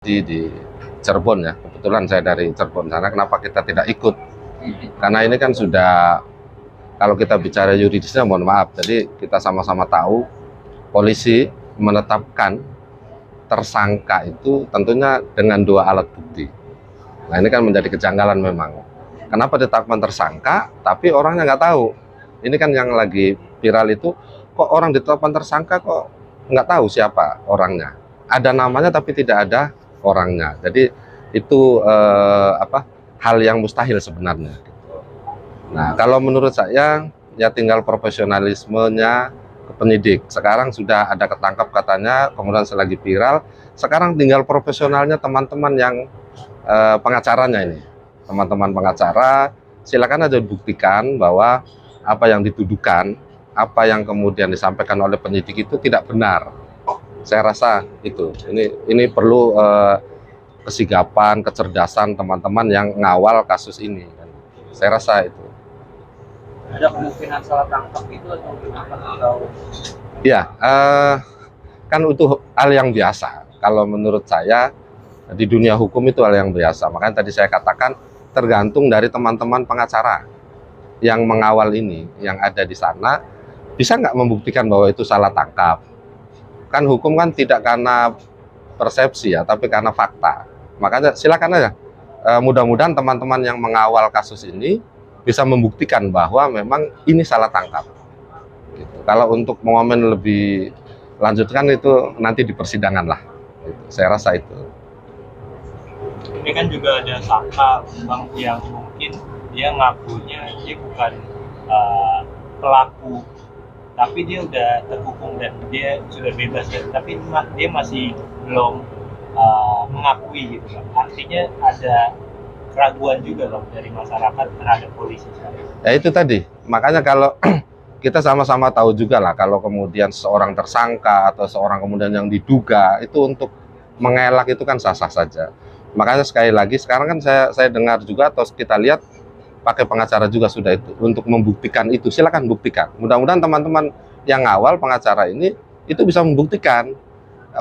di Cirebon ya, kebetulan saya dari Cirebon sana. Kenapa kita tidak ikut? Karena ini kan sudah, kalau kita bicara yuridisnya, mohon maaf, jadi kita sama-sama tahu polisi menetapkan tersangka itu tentunya dengan 2 alat bukti. Nah, ini kan menjadi kejanggalan memang. Kenapa ditetapkan tersangka tapi orangnya nggak tahu? Ini kan yang lagi viral itu, kok orang ditetapkan tersangka kok nggak tahu siapa orangnya. Ada namanya tapi tidak ada orangnya. Jadi itu hal yang mustahil sebenarnya. Nah, kalau menurut saya ya tinggal profesionalismenya ke penyidik. Sekarang sudah ada ketangkap katanya, kemudian selagi viral. Sekarang tinggal profesionalnya teman-teman yang pengacaranya ini. Teman-teman pengacara silakan aja buktikan bahwa apa yang dituduhkan, apa yang kemudian disampaikan oleh penyidik itu tidak benar. Saya rasa itu. Ini perlu kesigapan, kecerdasan teman-teman yang ngawal kasus ini. Saya rasa itu. Ada kemungkinan salah tangkap itu atau gimana? Ya, kan itu hal yang biasa. Kalau menurut saya di dunia hukum itu hal yang biasa. Makanya tadi saya katakan tergantung dari teman-teman pengacara yang mengawal ini, yang ada di sana, bisa nggak membuktikan bahwa itu salah tangkap. Kan hukum kan tidak karena persepsi ya, tapi karena fakta. Makanya silakan aja. Mudah-mudahan teman-teman yang mengawal kasus ini bisa membuktikan bahwa memang ini salah tangkap. Gitu. Kalau untuk mengomen lebih lanjutkan itu nanti di persidangan lah. Gitu. Saya rasa itu. Ini kan juga ada sangka bang yang mungkin dia ngakunya dia bukan pelaku, tapi dia udah terhukum dan dia sudah bebas, tapi dia masih belum mengakui gitu kan. Artinya ada keraguan juga loh dari masyarakat terhadap polisi sekarang. Ya itu tadi, makanya kalau kita sama-sama tahu juga lah, kalau kemudian seorang tersangka atau seorang kemudian yang diduga itu untuk mengelak itu kan sah-sah saja. Makanya sekali lagi sekarang kan saya dengar juga atau kita lihat pakai pengacara juga sudah itu untuk membuktikan itu. Silakan buktikan. Mudah-mudahan teman-teman yang ngawal pengacara ini itu bisa membuktikan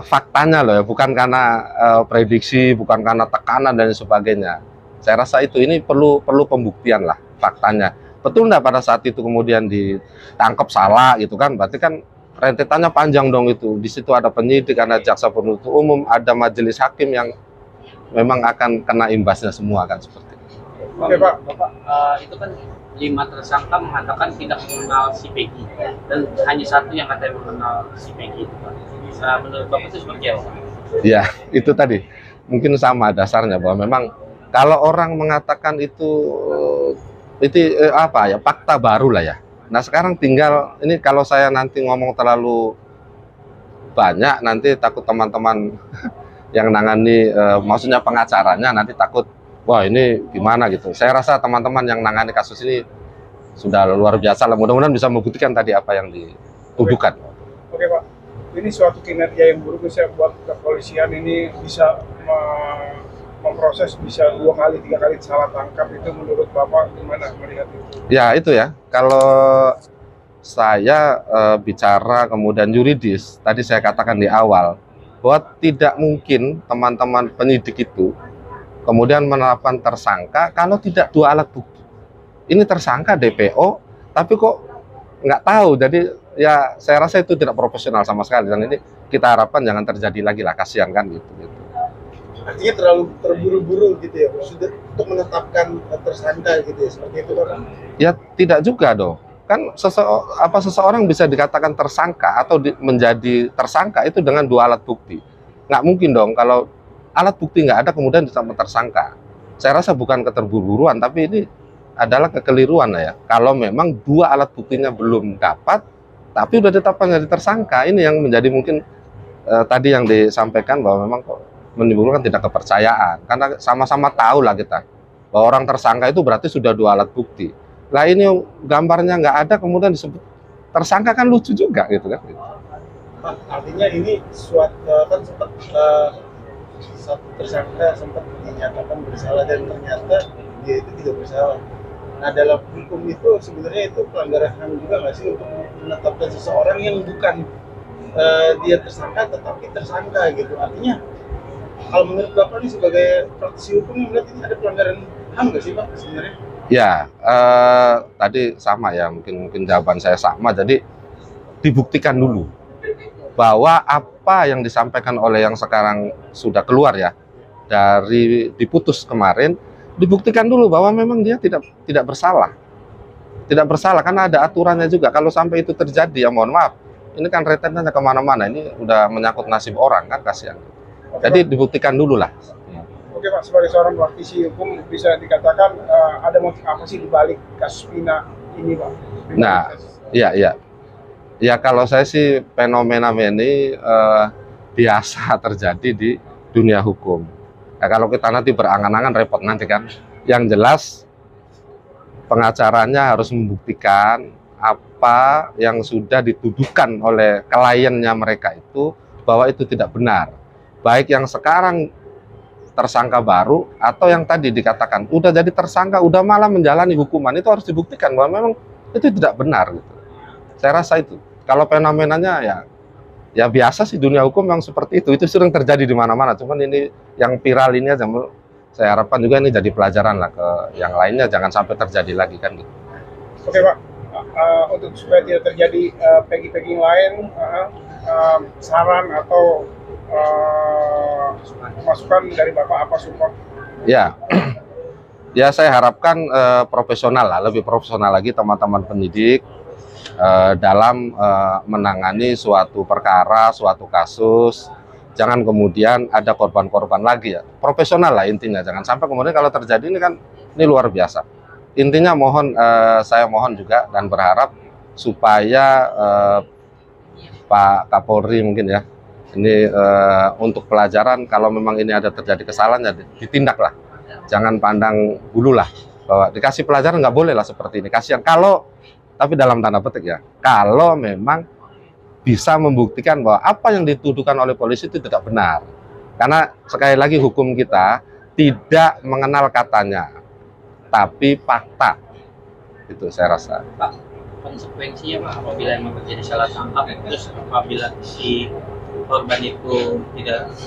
faktanya loh ya, bukan karena prediksi, bukan karena tekanan dan sebagainya. Saya rasa itu ini perlu pembuktian lah faktanya. Betul nggak pada saat itu kemudian ditangkap salah gitu kan? Berarti kan rentetannya panjang dong itu. Di situ ada penyidik, ada jaksa penuntut umum, ada majelis hakim yang memang akan kena imbasnya semua kan seperti itu. Oke Pak, itu kan 5 tersangka mengatakan tidak mengenal si Peggy dan hanya 1 yang katanya mengenal si Peggy. Menurut Bapak itu seperti apa? Ya, itu tadi mungkin sama dasarnya bahwa memang kalau orang mengatakan itu fakta baru lah ya. Nah sekarang tinggal ini, kalau saya nanti ngomong terlalu banyak nanti takut teman-teman yang nangani maksudnya pengacaranya nanti takut wah ini gimana gitu. Saya rasa teman-teman yang nangani kasus ini sudah luar biasa lah, mudah-mudahan bisa membuktikan tadi apa yang dituduhkan. Oke Pak, ini suatu kinerja yang buruk misalnya buat kepolisian ini bisa memproses bisa 2 kali 3 kali salah tangkap, itu menurut Bapak gimana melihat itu? Ya itu ya, kalau saya bicara kemudian yuridis, tadi saya katakan di awal bahwa tidak mungkin teman-teman penyidik itu kemudian menetapkan tersangka kalau tidak 2 alat bukti. Ini tersangka DPO, tapi kok nggak tahu. Jadi ya saya rasa itu tidak profesional sama sekali, dan ini kita harapkan jangan terjadi lagi lah, kasihan kan gitu. Artinya terlalu terburu-buru gitu ya, sudah untuk menetapkan tersangka gitu ya, seperti itu kan? Ya tidak juga dong. Kan seseorang bisa dikatakan tersangka atau menjadi tersangka itu dengan 2 alat bukti. Nggak mungkin dong kalau alat bukti nggak ada kemudian ditetapkan tersangka. Saya rasa bukan keterburuan, tapi ini adalah kekeliruan ya. Kalau memang 2 alat buktinya belum dapat, tapi sudah ditetapkan jadi tersangka, ini yang menjadi mungkin tadi yang disampaikan bahwa memang kok menimbulkan tidak kepercayaan. Karena sama-sama tahu lah kita bahwa orang tersangka itu berarti sudah 2 alat bukti. Lah ini gambarnya nggak ada kemudian disebut tersangka, kan lucu juga gitu kan. Pak, artinya ini suatu kan sempat satu tersangka sempat dinyatakan bersalah dan ternyata dia itu tidak bersalah. Nah dalam hukum itu sebenarnya itu pelanggaran HAM juga nggak sih untuk menetapkan seseorang yang bukan dia tersangka tetapi tersangka gitu. Artinya kalau menurut Bapak nih sebagai praktisi hukum melihat ini ada pelanggaran HAM nggak sih Pak sebenarnya? Ya, tadi sama ya, mungkin jawaban saya sama. Jadi dibuktikan dulu bahwa apa yang disampaikan oleh yang sekarang sudah keluar ya dari diputus kemarin, dibuktikan dulu bahwa memang dia tidak bersalah. Tidak bersalah karena ada aturannya juga. Kalau sampai itu terjadi, ya mohon maaf, ini kan rentetannya kemana-mana. Ini udah menyangkut nasib orang kan, kasihan. Oke, Jadi Pak. dibuktikan dulu lah. Oke Pak, sebagai seorang praktisi hukum bisa dikatakan ada motif apa sih di balik kasus Vina ini Pak? Nah, iya. Ya kalau saya sih fenomena ini biasa terjadi di dunia hukum. Ya, kalau kita nanti berangan-angan repot nanti kan. Yang jelas pengacaranya harus membuktikan apa yang sudah dituduhkan oleh kliennya mereka itu bahwa itu tidak benar. Baik yang sekarang tersangka baru atau yang tadi dikatakan udah jadi tersangka, udah malah menjalani hukuman, itu harus dibuktikan bahwa memang itu tidak benar gitu. Saya rasa itu. Kalau fenomenanya ya biasa sih dunia hukum yang seperti itu sering terjadi di mana-mana. Cuman ini yang viral ini aja, saya harapkan juga ini jadi pelajaran lah ke yang lainnya, jangan sampai terjadi lagi kan gitu. Oke Pak, untuk supaya tidak terjadi peggy-peggy lain, saran atau masukan dari Bapak apa support? Ya, ya saya harapkan profesional lah, lebih profesional lagi teman-teman penyidik dalam menangani suatu perkara, suatu kasus. Jangan kemudian ada korban-korban lagi ya. Profesional lah intinya, jangan sampai kemudian kalau terjadi ini luar biasa. Intinya saya mohon juga dan berharap supaya Pak Kapolri mungkin ya, ini untuk pelajaran kalau memang ini ada terjadi kesalahan ya ditindaklah. Jangan pandang bulu lah, bahwa dikasih pelajaran nggak boleh lah seperti ini. Kasihan tapi dalam tanda petik ya, kalau memang bisa membuktikan bahwa apa yang dituduhkan oleh polisi itu tidak benar. Karena sekali lagi hukum kita tidak mengenal katanya, tapi fakta. Itu saya rasa. Pak, konsekuensinya Pak apabila memang terjadi salah tangkap, terus apabila si korban itu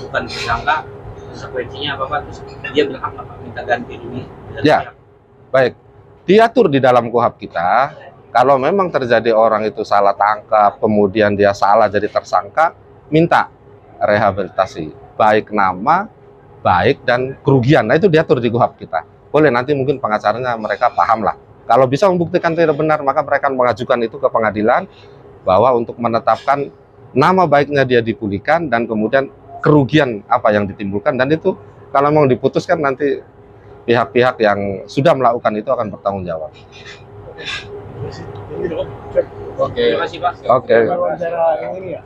bukan tersangka, konsekuensinya apa Pak? Terus dia berhak nggak Pak minta ganti rugi? Ya, baik. Diatur di dalam KUHP kita. Kalau memang terjadi orang itu salah tangkap, kemudian dia salah jadi tersangka, minta rehabilitasi. Baik nama, baik dan kerugian. Nah itu diatur di KUHP kita. Boleh nanti mungkin pengacaranya mereka paham lah. Kalau bisa membuktikan tidak benar, maka mereka mengajukan itu ke pengadilan, bahwa untuk menetapkan nama baiknya dia dipulihkan, dan kemudian kerugian apa yang ditimbulkan. Dan itu kalau memang diputuskan nanti pihak-pihak yang sudah melakukan itu akan bertanggung jawab. Terima kasih Pak. Oke. Wawancara yang ini ya.